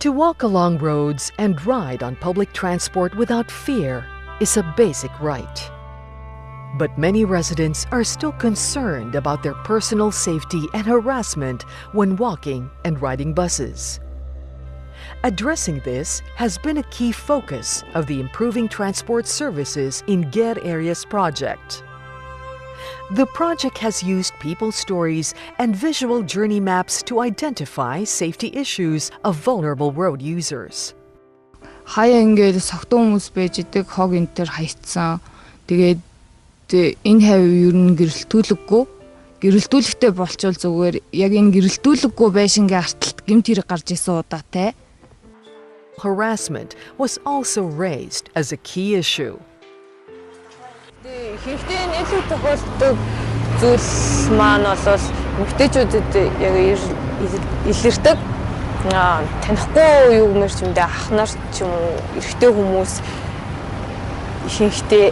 To walk along roads and ride on public transport without fear is a basic right. But many residents are still concerned about their personal safety and harassment when walking and riding buses. Addressing this has been a key focus of the Improving Transport Services in GER Areas project. The project has used people's stories and visual journey maps to identify safety issues of vulnerable road users. Хаяа ингээд согтун хүмүүс байж идэг хог энэ төр хаягдсан. Тэгээд энэ хавь ер нь гэрэлтүүлэгтэй болчвол зүгээр яг энэ гэрэлтүүлэггүй байшингийн арталт гэмт хэрэг гарч исэн удаатай. Harassment was also raised as a key issue. Хэрэгтэй нийлүү тохиолддог зүйл маань бол эмэгтэйчүүдэд яг илэрдэг. Танихгүй юу гэмээр ч юм дэ ах нар ч юм уу эрэгтэй хүмүүс ихэнхдээ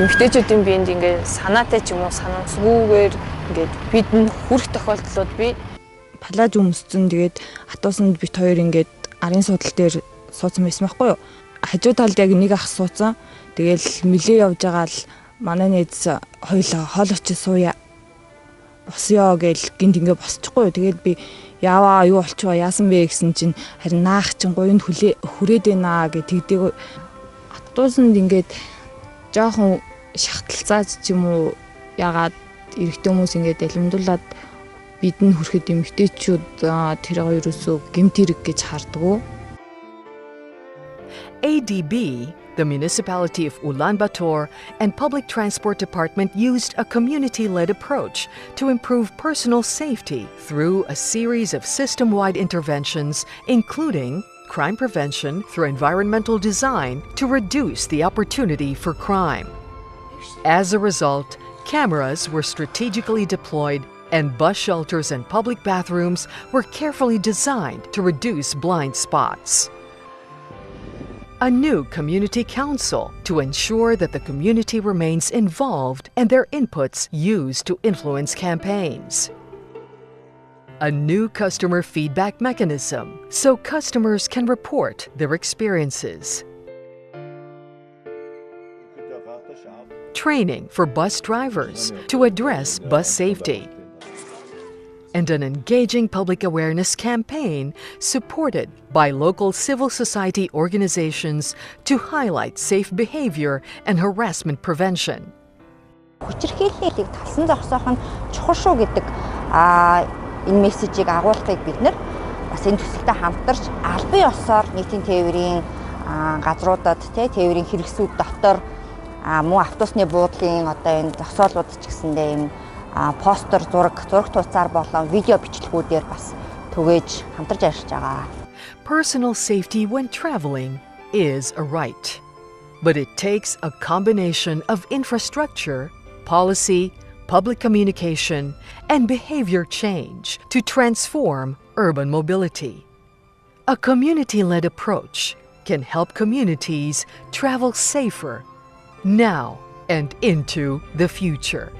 эмэгтэйчүүдийн биед ингээ санаатай ч юм уу санамсгүйгээр ингээд бид нь хүрэх тохиолдлууд бий. Палаж өмсцэн тэгээд хатуусанд бит хоёр ингээд арын судал дээр суудсан байсан байхгүй юу? Хажуу талд яг нэг ах суудсан. Тэгэл мөлий явж байгаа л манай нээз хоёлоо хоол очиж сууя. Босё гэл гинт ингээ босчихгүй. Тэгээд би яаваа юу болчихоо яасан бэ гэсэн чинь харин наах чин гуйнд хүрээд байна гэ тэгдэг. Хатуусанд ингээд жоохон шахталцаач ч юм уу ягаад эрэгтэй хүмүүс ингээд элемдуулаад бидний хүрэхэд эмэгтэйчүүд тэр хоёроосоо гэмт хэрэг гэж харддаг. ADB, the municipality of Ulaanbaatar, and Public Transport Department used a community-led approach to improve personal safety through a series of system-wide interventions, including crime prevention through environmental design to reduce the opportunity for crime. As a result, cameras were strategically deployed and bus shelters and public bathrooms were carefully designed to reduce blind spots. A new community council to ensure that the community remains involved and their inputs used to influence campaigns. A new customer feedback mechanism so customers can report their experiences. Training for bus drivers to address bus safety. And an engaging public awareness campaign supported by local civil society organizations to highlight safe behavior and harassment prevention. Хүчирхийллийг талсан зогсоох нь чухал шүү гэдэг энэ мессежийг агуулгыг бид нар бас энэ төсөлтэй хамтарч албан ёсоор нийтийн тээврийн газруудад тээврийн хэрэгсүүд дотор мөн автобусны буудлын одоо энэ зогсоолууд ч гэсэндээ юм постэр зураг тууцаар болон видео бичлэгүүдээр бас түгээж хамтарч ажиллаж байгаа. Personal safety when traveling is a right, but it takes a combination of infrastructure, policy, public communication, and behavior change to transform urban mobility. A community-led approach can help communities travel safer now and into the future.